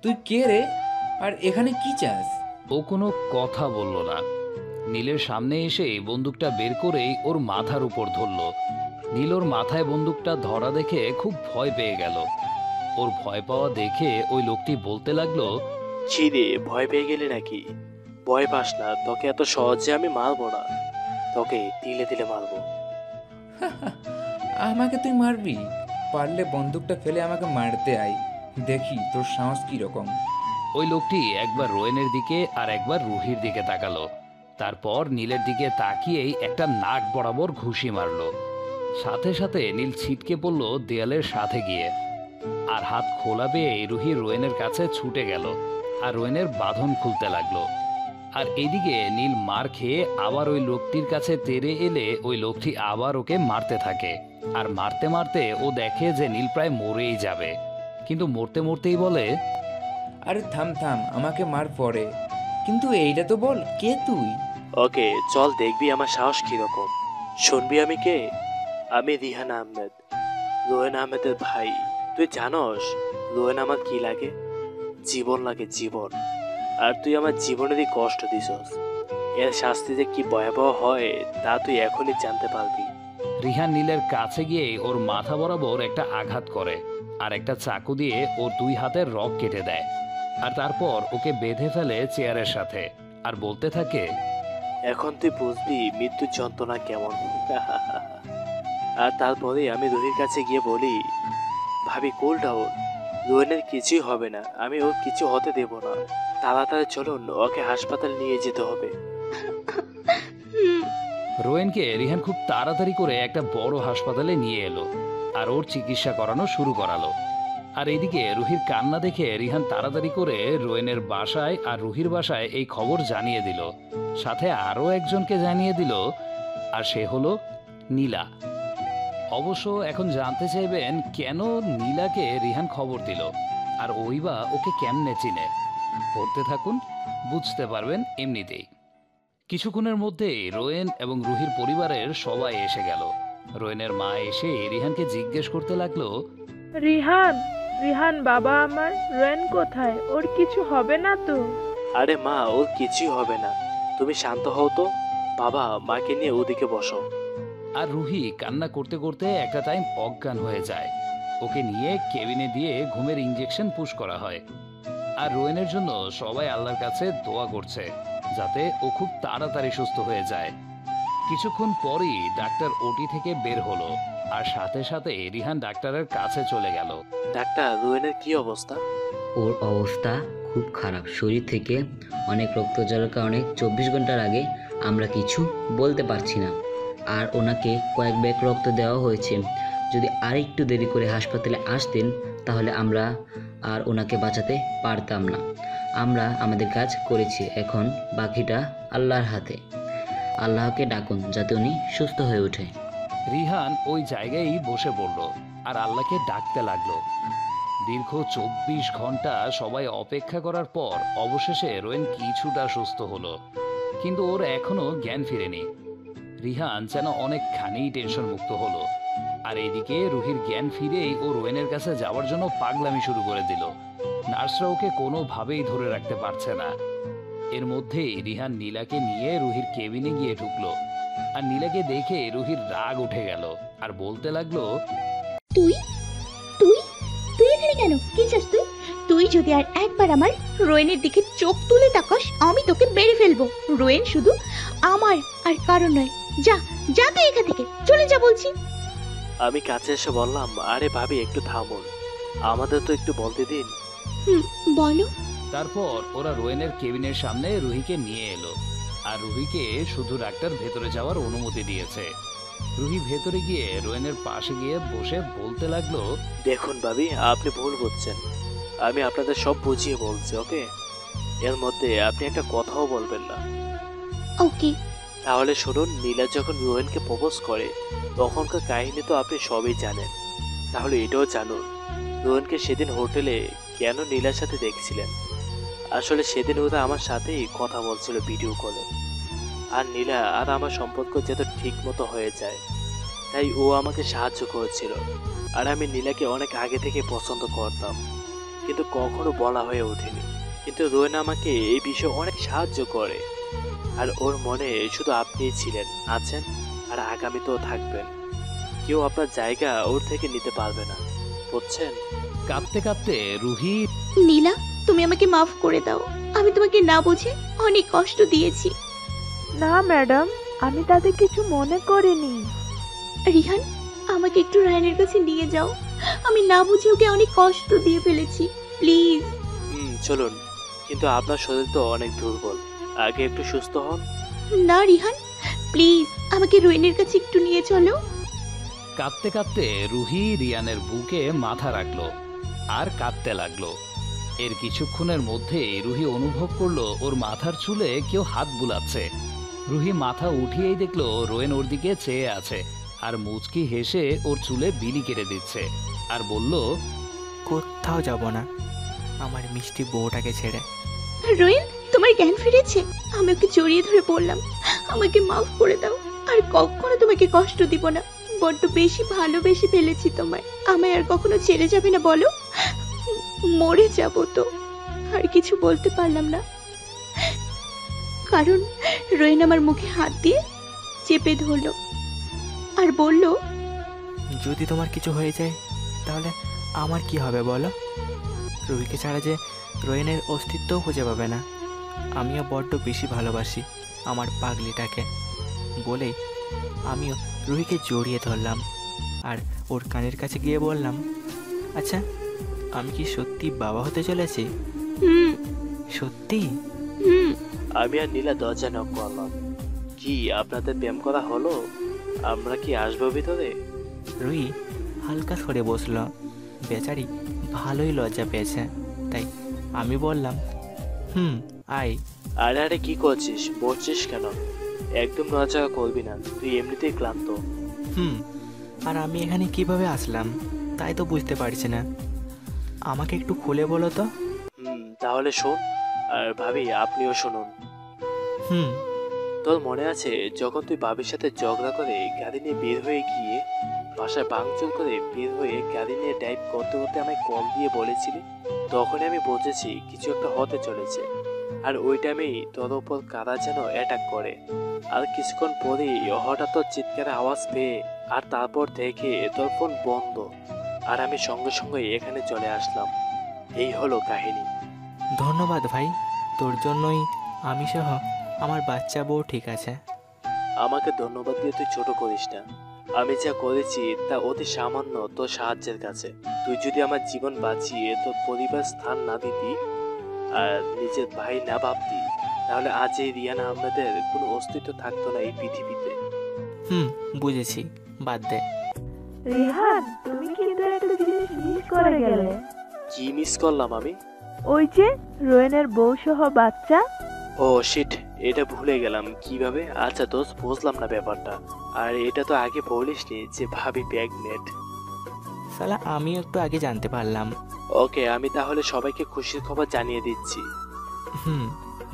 তুই কে রে? আর এখানে কি চাস? ও কোনো কথা বলল না। নীলের সামনে এসে বন্দুকটা বের করেই ওর মাথার উপর ধরল। নীল ওর মাথায় বন্দুকটা ধরা দেখে খুব ভয় পেয়ে গেল। ওর ভয় পাওয়া দেখে ওই লোকটি বলতে লাগলো, ছি রে, ভয় পেয়ে গেলি নাকি? ভয় পাস না, তোকে এত সহজে আমি মারবো না, তোকে তিলে তিলে মারবো। আমাকে তুই মারবি? পারলে বন্দুকটা ফেলে আমাকে মারতে আয়, দেখি তোর সাহস কীরকম। ওই লোকটি একবার রোয়েনের দিকে আর একবার রুহির দিকে তাকালো। তারপর নীলের দিকে তাকিয়েই একটা নাক বরাবর ঘুষি মারলো। সাথে সাথে নীল ছিটকে পড়ল দেয়ালের সাথে গিয়ে। আর হাত খোলা পেয়ে রুহি রোয়েনের কাছে ছুটে গেল আর রোয়েনের বাঁধন খুলতে লাগলো। আর এদিকে নীল মার খেয়ে আবার ওই লোকটির কাছে তেড়ে এলে ওই লোকটি আবার ওকে মারতে থাকে। আর মারতে মারতে ও দেখে যে নীল প্রায় মরেই যাবে, কিন্তু মরতে মরতেই বলে, আরে থাম থাম, আমাকে মার পরে, কিন্তু এইটা তো বল কে তুই? ওকে চল, দেখবি আমার সাহস কিরকম। শুনবি আমি কে? আমি রিহান আহমেদ, রোয়েন আহমেদের ভাই। তুই জানস রোয়েন আমার কি লাগে? জীবন লাগে, জীবন। আর তুই আমার জীবনেরই কষ্ট দিছস। এর শাস্তি যে কি ভয়াবহ হয় তা তুই এখনই জানতে পারবি। রিহান নীলের কাছে গিয়ে ওর মাথা বরাবর একটা আঘাত করে আর একটা চাকু দিয়ে ওর দুই হাতের রগ কেটে দেয়। আর তারপর ওকে বেঁধে ফেলে চেয়ারের সাথে আর বলতে থাকে, এখন তুই বুঝবি মৃত্যুর যন্ত্রণা কেমন। আর তারপরে আমি রুহির কাছে গিয়ে বলি, ভাবি কুল ডাউন, রোয়েনের কিছুই হবে না, আমি ওর কিছু হতে দেব না। তাড়াতাড়ি চলুন, ওকে হাসপাতাল নিয়ে যেতে হবে। রোয়েনকে রিহান খুব তাড়াতাড়ি করে একটা বড় হাসপাতালে নিয়ে এলো আর ওর চিকিৎসা করানো শুরু করালো। আর এদিকে রুহির কান্না দেখে রিহান তাড়াতাড়ি করে রোয়েনের বাসায় আর রুহির বাসায় এই খবর জানিয়ে দিল, সাথে আরও একজনকে জানিয়ে দিল, আর সে হলো নীলা। অবশ্য এখন জানতে চাইবেন কেন নীলাকে রিহান খবর দিল আর ওই বা ওকে কেমনে চিনে। পড়তে থাকুন, বুঝতে পারবেন এমনিতেই। কিছুক্ষণের মধ্যেই রোয়েন এবং রুহির পরিবারের সবাই এসে গেল। রোয়েনের মা এসে রিহানকে জিজ্ঞেস করতে লাগলো, রিহান, রিহান বাবা আমার, রোয়েন কোথায়? ওর কিছু হবে না তো? আরে মা, ওর কিছুই হবে না, তুমি শান্ত হও তো। বাবা, মাকে নিয়ে ওদিকে বসো। আর রুহি কান্না করতে করতে একটা টাইম অজ্ঞান হয়ে যায়। ওকে নিয়ে কেবিনে দিয়ে ঘুমের ইঞ্জেকশন পুশ করা হয়। আর রোয়েনের জন্য সবাই আল্লাহর কাছে দোয়া করছে যাতে ও খুব তাড়াতাড়ি সুস্থ হয়ে যায়। কিছুক্ষণ পরই ডাক্তার ওটি থেকে বের হলো আর সাথে সাথে রিহান ডাক্তারের কাছে চলে গেল। ডাক্তার, রোয়েনের কি অবস্থা? ওর অবস্থা খুব খারাপ। শরীর থেকে অনেক রক্ত যাওয়ার কারণে 24 ঘন্টার আগে আমরা কিছু বলতে পারছি না। আর ওনাকে কয়েক ব্যাগ রক্ত দেওয়া হয়েছে। যদি আরেকটু দেরি করে হাসপাতালে আসতেন তাহলে আমরা আর ওনাকে বাঁচাতে পারতাম না। আমরা আমাদের কাজ করেছি, এখন বাকিটা আল্লাহর হাতে। আল্লাহকে ডাকুন যাতে উনি সুস্থ হয়ে ওঠে। রিহান ওই জায়গায় বসে পড়ল আর আল্লাহকে ডাকতে লাগলো। দীর্ঘ 24 ঘন্টা সবাই অপেক্ষা করার পর অবশেষে রোয়েন কিছুটা সুস্থ হলো, কিন্তু ওর এখনো জ্ঞান ফিরেনি। রিহান যেন অনেকখানি টেনশন মুক্ত হলো। আর এদিকে রুহির জ্ঞান ফিরেই ও রোয়েনের কাছে যাওয়ার জন্য পাগলামি শুরু করে দিল। নার্সরা ওকে কোনোভাবেই ধরে রাখতে পারছে না। এর মধ্যেই রিহান নীলাকে নিয়ে রুহির কেবিনে গিয়ে ঢুকলো। আর নীলাকে দেখে রুহির রাগ উঠে গেল আর বলতে লাগলো, তুই তুই তুই এখানে কেন? কি চাস তুই? তুই যদি আর একবার আমার রোয়েনের দিকে চোখ তুলে তাকাস আমি তোকে মেরে ফেলবো। রোয়েন শুধু আমার আর কারণ নয়। যা যা, তুই এখান থেকে চলে যা বলছি। আমি কাছে এসে বললাম, আরে ভাবি একটু থামুন, আমাদের তো একটু বলতে দিন। বলো। তারপর ওরা রোয়েনের কেবিনের সামনে রুহিকে নিয়ে এলো আর রুহিকে শুধু ডাক্তার ভেতরে যাওয়ার অনুমতি দিয়েছে। রুহি ভেতরে গিয়ে রোয়েনের পাশে গিয়ে বসে বলতে লাগলো, দেখুন ভাবি, আপনি ভুল বুঝছেন, আমি আপনাদের সব বুঝিয়ে বলছি, ওকে? এর মধ্যে আপনি একটা কথাও বলবেন না। ওকে। তাহলে শুনুন, নীলা যখন রোয়েনকে প্রপোজ করে তখনকার কাহিনী তো আপনি সবই জানেন। তাহলে এটাও জানুন, রোয়েনকে সেদিন হোটেলে কেন নীলার সাথে দেখছিলেন। আসলে সেদিন ওরা আমার সাথেই কথা বলছিল ভিডিও কলে। আর নীলা আর আমার সম্পর্ক যাতে ঠিক মতো হয়ে যায় তাই ও আমাকে সাহায্য করেছিল। আর আমি নীলাকে অনেক আগে থেকে পছন্দ করতাম, কিন্তু কখনো বলা হয়ে ওঠেনি। কিন্তু রোয়েন আমাকে এই বিষয়ে অনেক সাহায্য করে, আর ওর মনে শুধু আপনিই ছিলেন, আছেন, আর আগামীতেও থাকবেন। কেউ আপনার জায়গা ওর থেকে নিতে পারবে না, বুঝছেন? কাঁদতে কাঁদতে রুহি নীলা, তুমি আমাকে মাফ করে দাও। আমি তোমাকে না বুঝে অনেক কষ্ট দিয়েছি। না ম্যাডাম, আমি তাতে কিছু মনে করিনি। রিহান, আমাকে একটু রায়নের কাছে নিয়ে যাও। আমি না বুঝে ওকে অনেক কষ্ট দিয়ে ফেলেছি, প্লিজ। চলুন, কিন্তু আপনার শরীর তো অনেক দুর্বল, আগে একটু সুস্থ হন। না রিহান, প্লিজ আমাকে রোয়েনের কাছে একটু নিয়ে চলো। কাঁদতে কাঁদতে রুহি রিয়ানের বুকে মাথা রাখলো আর কাঁদতে লাগলো। এর কিছুক্ষণের মধ্যেই রুহি অনুভব করলো ওর মাথার চুলে কেউ হাত বুলাচ্ছে। রুহি মাথা উঠিয়েই দেখলো রোয়েন ওর দিকে চেয়ে আছে আর মুচকি হেসে ওর চুলে বিলি কেটে দিচ্ছে আর বলল, কোথাও যাব না আমার মিষ্টি বউটাকে ছেড়ে। রোয়েন, তোমার জ্ঞান ফিরেছে? আমি ওকে জড়িয়ে ধরে বললাম, আমাকে মাফ করে দাও, আর কখনো তোমাকে কষ্ট দিব না। বড্ড বেশি ভালোবেসে ফেলেছি তোমায়। আমায় আর কখনো ছেড়ে যাবে না বলো? মরে যাব তো। আর কিছু বলতে পারলাম না, কারণ রোয়েন আমার মুখে হাত দিয়ে চেপে ধরলো আর বলল, যদি তোমার কিছু হয়ে যায় তাহলে আমার কি হবে বলো? রুহিকে ছাড়া যে রোয়েনের অস্তিত্বও খুঁজে পাবে না। আমিও বড্ড বেশি ভালোবাসি আমার পাগলিটাকে। বলেই আমিও রুহিকে জড়িয়ে ধরলাম আর ওর কানের কাছে গিয়ে বললাম, আচ্ছা আমি কি সত্যি বাবা হতে চলেছি? হুম সত্যি? হুম। আমি আর নীলা দরজা নক করলাম। কি আপনাদের প্রেম করা হলো? আমরা কি আসবো ভিতরে? রুহি হালকা সরে বসলো। বেচারি ভালোই লজ্জা পেয়েছে, তাই আমি বললাম, আয়। আরে আরে, কি করছিস? বসছিস কেন? একদম নড়াচড়া করবি না, তুই এমনিতেই ক্লান্ত। আর আমি এখানে কিভাবে আসলাম তাই তো বুঝতে পারছি না। আমাকে একটু খুলে বলো তো। তাহলে শোন, আর ভাবি আপনিও শুনুন। তোর মনে আছে যখন তুই ভাবির সাথে ঝগড়া করে গাড়ি নিয়ে বের হয়ে গিয়ে বাসায় ভাঙচুর করে বের হয়ে গাড়ি নিয়ে ড্রাইভ করতে করতে আমায় কল দিয়ে বলেছিলি? তখনই আমি বুঝেছি কিছু একটা হতে চলেছে। আর ওই টাইমেই তোর ওপর কারা যেন অ্যাটাক করে। আর কিছুক্ষণ পরেই হঠাৎ তোর চিৎকারের আওয়াজ পেয়ে আর তারপর দেখে তোর ফোন বন্ধ, আর আমি সঙ্গে সঙ্গে এখানে চলে আসলাম। এই হলো কাহিনী। ধন্যবাদ ভাই, তোর জন্যই আমি সহ আমার বাচ্চা বউ ঠিক আছে। আমাকে ধন্যবাদ দিয়ে তুই ছোট করিস না। আমি যা করেছি তা অতি সামান্য তোর সাহায্যের কাছে। তুই যদি আমার জীবন বাঁচিয়ে তোর পরিবার স্থান না দিতি আর নিজের ভাই না ভাবতি, তাহলে আজ এই রিয়ানা আহমেদের কোনো অস্তিত্ব থাকতো না এই পৃথিবীতে। বুঝেছি, বাদ দে। রিহান, তুমি কিন্তু একটা জিনিস মিস করে গেলে। কি মিস করলাম আমি? ওই যে রোয়েনের বউ সহ বাচ্চা। ও শিট, এটা ভুলে গেলাম। কিভাবে? আচ্ছা দোস্ত, বুঝলাম না ব্যাপারটা। আর এটা তো আগে বলিসনি যে ভাবি প্রেগনেন্ট। শালা আমিও একটু আগে জানতে পারলাম। ওকে, আমি তাহলে সবাইকে খুশির খবর জানিয়ে দিচ্ছি।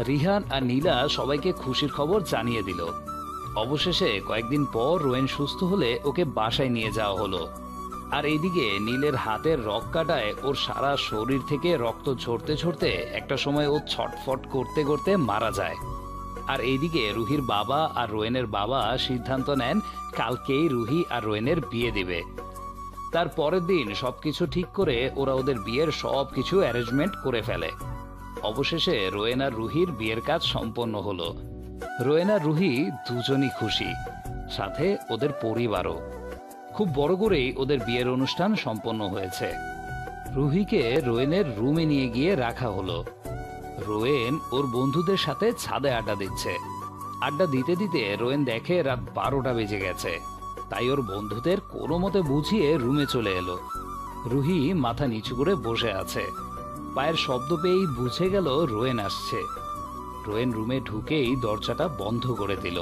রিহান আর নীলা সবাইকে খুশির খবর জানিয়ে দিল। অবশেষে কয়েকদিন পর রোয়েন সুস্থ হলে ওকে বাসায় নিয়ে যাওয়া হলো। আর এইদিকে নীলের হাতের রক কাটায় ওর সারা শরীর থেকে রক্ত ঝরতে ঝরতে একটা সময় ও ছটফট করতে করতে মারা যায়। আর এইদিকে রুহির বাবা আর রোয়েনের বাবা সিদ্ধান্ত নেন কালকেই রুহি আর রোয়েনের বিয়ে দিবে। তার পরের দিন সবকিছু ঠিক করে ওরা ওদের বিয়ের সবকিছু অ্যারেঞ্জমেন্ট করে ফেলে। অবশেষে রোয়েন আর রুহির বিয়ের কাজ সম্পন্ন হলো। রোয়েন আর রুহি দুজনই খুশি, সাথে ওদের পরিবারও। খুব বড় করেই ওদের বিয়ের অনুষ্ঠান সম্পন্ন হয়েছে। রুহিকে রোয়েনের রুমে নিয়ে গিয়ে রাখা হলো। রোয়েন ওর বন্ধুদের সাথে ছাদে আড্ডা দিচ্ছে। আড্ডা দিতে দিতে রোয়েন দেখে রাত 12টা বেজে গেছে, তাই ওর বন্ধুদের কোনো মতে বুঝিয়ে রুমে চলে এলো। রুহি মাথা নিচু করে বসে আছে। পায়ের শব্দ পেয়েই বুঝে গেল রোয়েন আসছে। রোয়েন রুমে ঢুকেই দরজাটা বন্ধ করে দিল।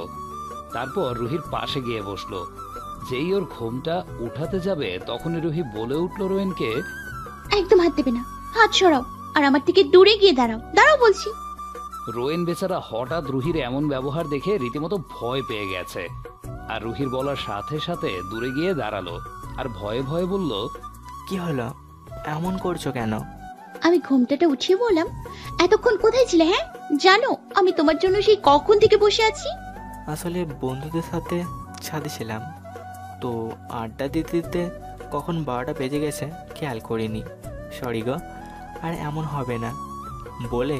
তারপর রুহির পাশে গিয়ে বসলো। যেই ওর ঘুমটা উঠাতে যাবে তখনই রুহি বলে উঠল রোয়েনকে, একদম হাত দেবে না, হাত সরাও আর আমার থেকে দূরে গিয়ে দাঁড়াও, দাঁড়াও বলছি। রোয়েন বেচারা হঠাৎ রুহির এমন ব্যবহার দেখে রীতিমতো ভয় পেয়ে গেছে। আর রুহির বলার সাথে সাথে দূরে গিয়ে দাঁড়ালো আর ভয়ে ভয়ে বলল, কি হলো, এমন করছো কেন? আমি ঘুমটাটা উঠিয়ে বললাম, এতক্ষণ কোথায় ছিলে? হ্যাঁ, জানো আমি তোমার জন্য সেই কখন থেকে বসে আছি। আসলে বন্ধুদের সাথে ছাদে ছিলাম, তো আড্ডা দিতে দিতে কখন 12টা বেজে গেছে খেয়াল করিনি। সরি গো, আর এমন হবে না বলে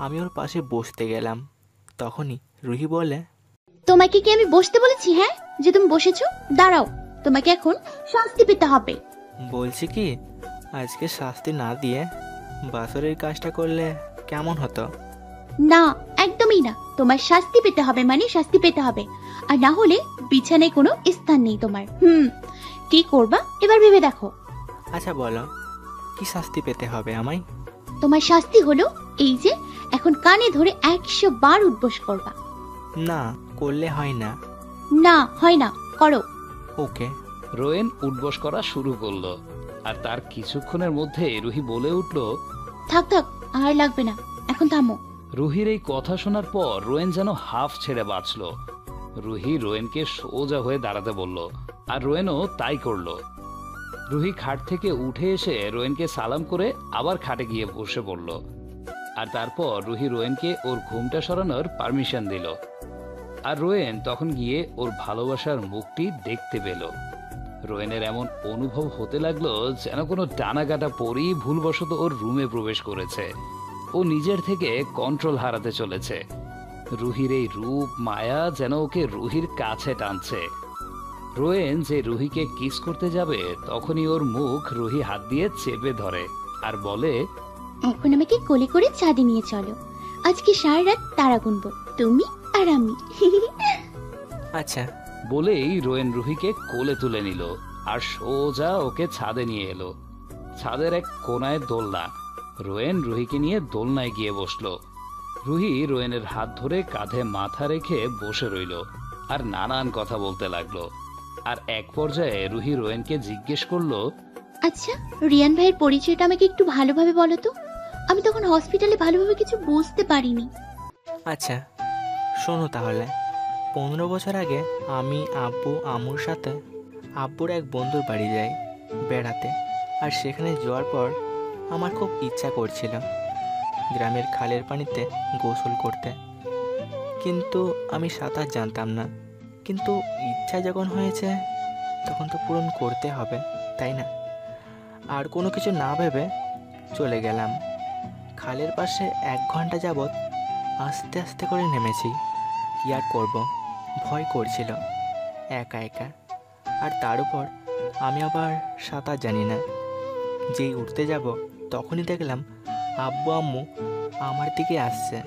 আমি ওর পাশে বসতে গেলাম। তখনই রুহি বলে, তোমাকে কি আমি বসতে বলেছি? হ্যাঁ, যে তুমি বসেছো? দাঁড়াও, তোমাকে এখন শাস্তি পেতে হবে। বলছি কি, আজকে শাস্তি না দিয়ে বাসরের কাজটা করলে কেমন হতো? না, একদমই না। তোমার শাস্তি পেতে হবে, মানে শাস্তি পেতে হবে। আর না হলে বিছানায় কোনো স্থান নেই তোমার। কি করবা এবার ভেবে দেখো। আচ্ছা বলো, কি শাস্তি পেতে হবে আমায়? তোমার শাস্তি হলো এই যে এখন কানে ধরে 100 বার উঠবোস করবা। না করলে হয় না। না হয় না, করো। ওকে। রোয়েন উঠবস করা শুরু করলো, আর তার কিছুক্ষণের মধ্যে রুহি বলে উঠল, থাক থাক, আর লাগবে না, এখন থামো। রুহির এই কথা শোনার পর রোয়েন যেন হাফ ছেড়ে বাঁচল। রুহি রোয়েনকে সোজা হয়ে দাঁড়াতে বলল, আর রোয়েনও তাই করলো। রুহি খাট থেকে উঠে এসে রোয়েনকে সালাম করে আবার খাটে গিয়ে বসে পড়ল। আর তারপর রুহি রোয়েনকে ওর ঘুমটা সরানোর পারমিশন দিল। আর রোয়েন তখন গিয়ে ওর ভালোবাসার মুখটি দেখতে পেল। রোয়েনের এমন অনুভব হতে লাগলো যেন কোনো ডানাকাটা পরই ভুলবশত ওর রুমে প্রবেশ করেছে। ও নিজের থেকে কন্ট্রোল হারাতে চলেছে। রুহির এই রূপ মায়া যেন ওকে রুহির কাছে টানছে। রোয়েন যে রুহিকে কিস করতে যাবে তখনই ওর মুখ রুহি হাত দিয়ে চেপে ধরে আর বলে, এখন আমাকে কোলে করে চাঁদে নিয়ে চলো। আজকে সারা রাত তারা গুনবো, তুমি আর আমি। আচ্ছা। বলেই রোয়েন রুহিকে কোলে তুলে নিল আর সোজা ওকে ছাদে নিয়ে এলো। ছাদের এক কোনায় দোলনা। রোয়েন রুহিকে নিয়ে দোলনায় গিয়ে বসলো। রুহি রোয়েনের হাত ধরে কাঁধে মাথা রেখে বসে রইল আর নানান কথা বলতে লাগলো। আর এক পর্যায়ে রুহি রোয়েনকে জিজ্ঞেস করলো, আচ্ছা, রিয়ান ভাইয়ের পরিচয়টা আমাকে একটু ভালোভাবে বলো তো। আমি তখন হসপিটালে ভালোভাবে কিছু বুঝতে পারিনি। আচ্ছা শোনো তাহলে। 15 বছর আগে আমি আব্বু আম্মুর সাথে আব্বুর এক বন্ধুর বাড়ি যাই বেড়াতে। আর সেখানে যাওয়ার পর আমার খুব ইচ্ছা করছিল গ্রামের খালের পানিতে গোসল করতে, কিন্তু আমি সাঁতার জানতাম না। কিন্তু ইচ্ছা যখন হয়েছে তখন তো পূরণ করতে হবে, তাই না? আর কোনো কিছু না ভেবে চলে গেলাম। খালের পাশে 1 ঘন্টা যাবৎ আস্তে আস্তে করে নেমেছি। কি আর করবো, ভয় করছিল একা একা। আর তার উপর আমি আবার সাঁতার জানি না। যেই উঠতে যাব তখনই দেখলাম আব্বু আম্মু আমার দিকে আসছে।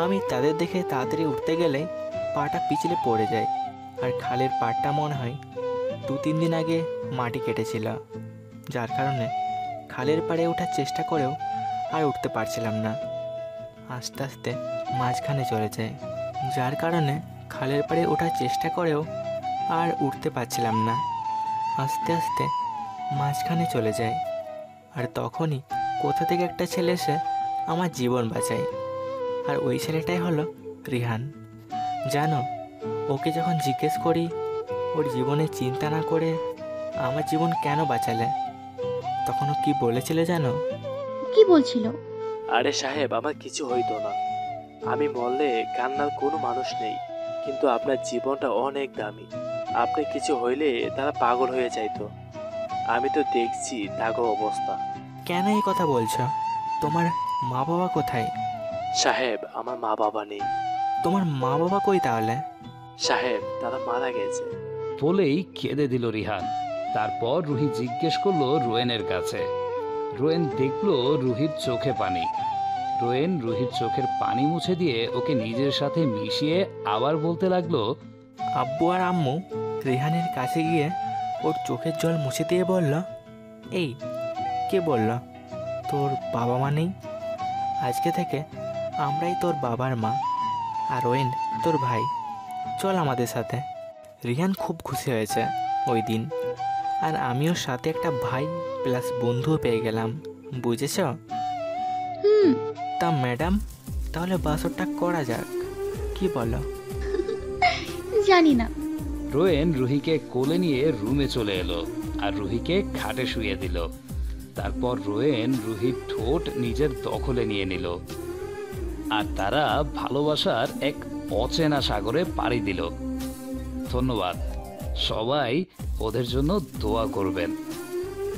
আমি তাদের দেখে তাড়াতাড়ি উঠতে গেলেই পাটা পিছলে পড়ে যায়। আর খালের পাড়টা মনে হয় 2-3 দিন আগে মাটি কেটেছিল, যার কারণে খালের পাড়ে ওঠার চেষ্টা করেও আর উঠতে পারছিলাম না। আস্তে আস্তে মাঝখানে চলে যায়, যার কারণে খালের পাড়ে ওঠার চেষ্টা করেও আর উঠতে পারছিলাম না। আস্তে আস্তে মাঝখানে চলে যায়। আর তখনই কোথা থেকে একটা ছেলে এসে আমার জীবন বাঁচায়। আর ওই ছেলেটাই হলো রিহান। জানো, ওকে যখন জিজ্ঞেস করি ওর জীবনে চিন্তা না করে আমার জীবন কেন বাঁচালে, তখন ও কি বলেছিল জানো? কি বলছিল? আরে সাহেব, আমার কিছু হইতো না। আমি মরলে কান্নার কোনো মানুষ নেই, কিন্তু আপনার জীবনটা অনেক দামি। আপনি কিছু হইলে তারা পাগল হয়ে যাইতো। আমি তো দেখছি তাগো অবস্থা। কেন এই কথা বলছো? তোমার মা বাবা কোথায়? সাহেব, আমার মা বাবা নেই। তোমার মা বাবা কই তাহলে? সাহেব, তারা মারা গেছে। বলেই কেঁদে দিল রিহান। তারপর রুহি জিজ্ঞেস করলো রোয়েনের কাছে। রোয়েন দেখলো রুহির চোখে পানি। রোয়েন রুহির চোখের পানি মুছে দিয়ে ওকে নিজের সাথে মিশিয়ে আবার বলতে লাগলো, আব্বু আর আম্মু রেহানের কাছে গিয়ে ওর চোখের জল মুছে দিয়ে বলল, এই কে বলল তোর বাবা মা নেই? আজকে থেকে আমরাই তোর বাবার মা, আর ওয়েন তোর ভাই। চল আমাদের সাথে। রিহান খুব খুশি হয়েছে ওই দিন। আর আমিও সাথে একটা ভাই প্লাস বন্ধুও পেয়ে গেলাম, বুঝেছ? তা ম্যাডাম, তাহলে বাসরটা করা যাক, কি বলো? জানি না। রোয়েন রুহিকে কোলে নিয়ে রুমে চলে এলো আর রুহিকে খাটে শুয়ে দিল। তারপর রোয়েন রুহির ঠোঁট নিজের দখলে নিয়ে নিল, আর তারা ভালোবাসার এক অচেনা সাগরে পাড়ি দিল। ধন্যবাদ। সবাই ওদের জন্য দোয়া করবেন।